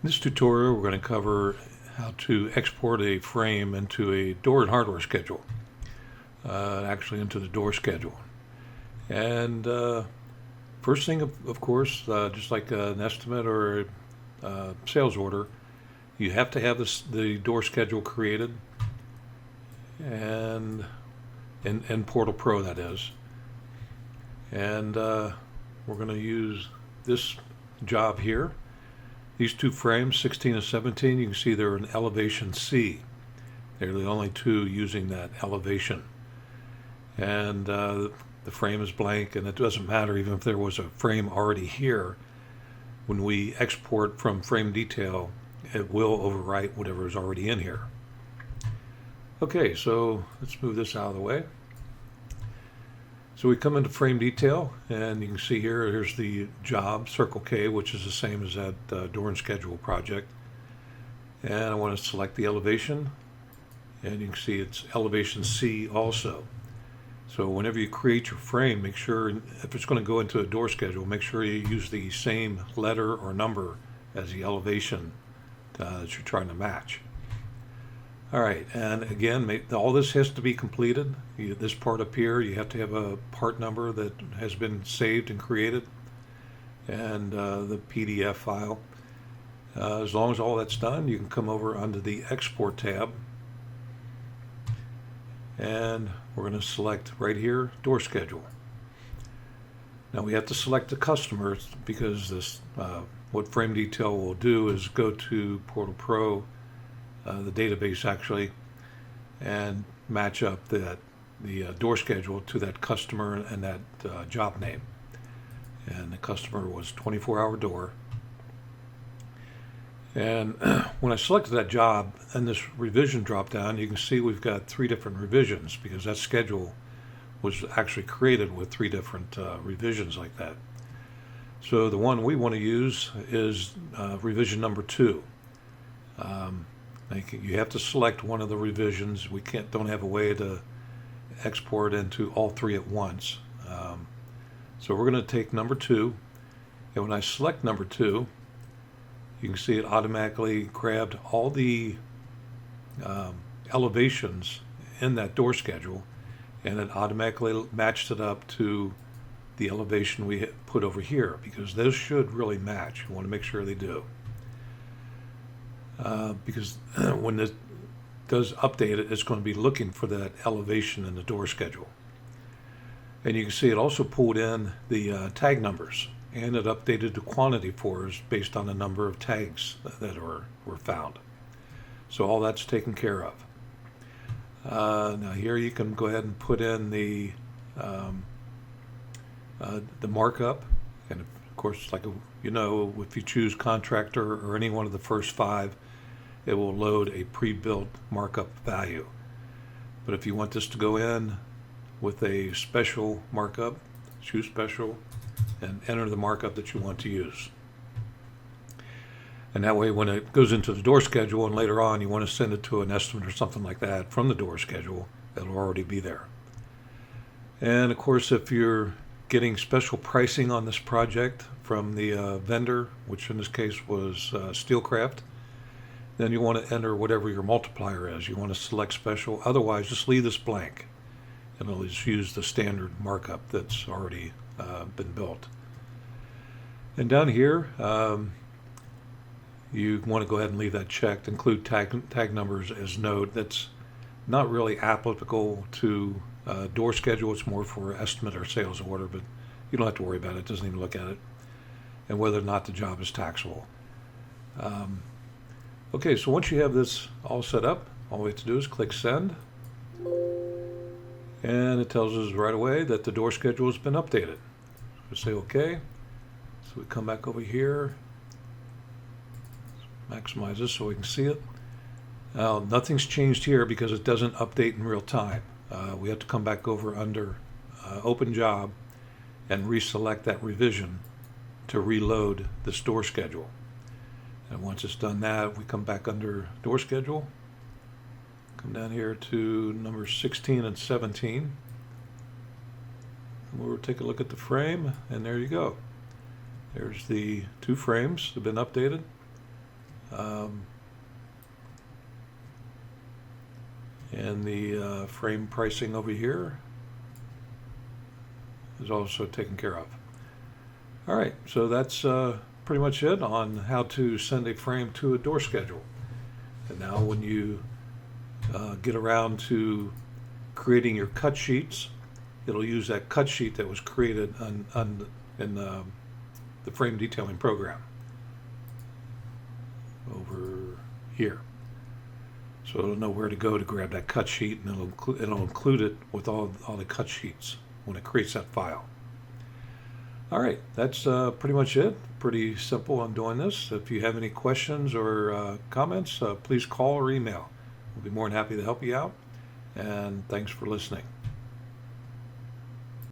In this tutorial, we're going to cover how to export a frame into a door and hardware schedule, actually into the door schedule. And first thing, of course, just like an estimate or a sales order, you have to have the door schedule created and in Portal Pro, that is. And we're going to use this job here. These two frames, 16 and 17, you can see they're in elevation C. They're the only two using that elevation. And the frame is blank, and it doesn't matter even if there was a frame already here. When we export from frame detail, it will overwrite whatever is already in here. Okay, so let's move this out of the way. So we come into frame detail, and you can see here's the job, Circle K, which is the same as that door and schedule project. And I want to select the elevation, and you can see it's elevation C also. So whenever you create your frame, make sure, if it's going to go into a door schedule, make sure you use the same letter or number as the elevation that you're trying to match. All right, and again, all this has to be completed. This part up here, you have to have a part number that has been saved and created, and the PDF file. As long as all that's done, you can come over under the Export tab, and we're going to select right here, Door Schedule. Now we have to select the customer because this, what Frame Detail will do is go to Portal Pro, the database actually, and match up the door schedule to that customer and that job name. And the customer was 24-hour door. And when I selected that job and this revision drop down, you can see we've got 3 different revisions because that schedule was actually created with 3 different revisions like that. So the one we want to use is revision number 2. You have to select one of the revisions. We don't have a way to export into all 3 at once. So we're going to take number 2, and when I select number 2, you can see it automatically grabbed all the elevations in that door schedule, and it automatically matched it up to the elevation we put over here, because those should really match. You want to make sure they do. Because when it does update it, it's going to be looking for that elevation in the door schedule. And you can see it also pulled in the tag numbers, and it updated the quantity for us based on the number of tags that were found. So all that's taken care of. Now here you can go ahead and put in the markup, and of course, like if you choose contractor or any one of the first 5, it will load a pre-built markup value. But if you want this to go in with a special markup, choose special and enter the markup that you want to use. And that way, when it goes into the door schedule and later on you want to send it to an estimate or something like that from the door schedule, it'll already be there. And of course, if you're getting special pricing on this project from the vendor, which in this case was Steelcraft, then you want to enter whatever your multiplier is. You want to select special. Otherwise, just leave this blank, and it'll just use the standard markup that's already been built. And down here, you want to go ahead and leave that checked. Include tag numbers as note. That's not really applicable to door schedule. It's more for estimate or sales order, but you don't have to worry about it. It doesn't even look at it. And whether or not the job is taxable. Okay, so once you have this all set up, all we have to do is click send. And it tells us right away that the door schedule has been updated. We say OK. So we come back over here, maximize this so we can see it. Now, nothing's changed here because it doesn't update in real time. We have to come back over under Open Job and reselect that revision to reload the door schedule. And once it's done that, we come back under door schedule, come down here to number 16 and 17. And we'll take a look at the frame, and there you go. There's the 2 frames that have been updated. Um, and the frame pricing over here is also taken care of. All right, so that's pretty much it on how to send a frame to a door schedule. And now when you get around to creating your cut sheets, it'll use that cut sheet that was created in the frame detailing program over here. So it'll know where to go to grab that cut sheet, and it'll include it with all the cut sheets when it creates that file. All right, that's pretty much it. Pretty simple on doing this. If you have any questions or comments, please call or email. We'll be more than happy to help you out. And thanks for listening.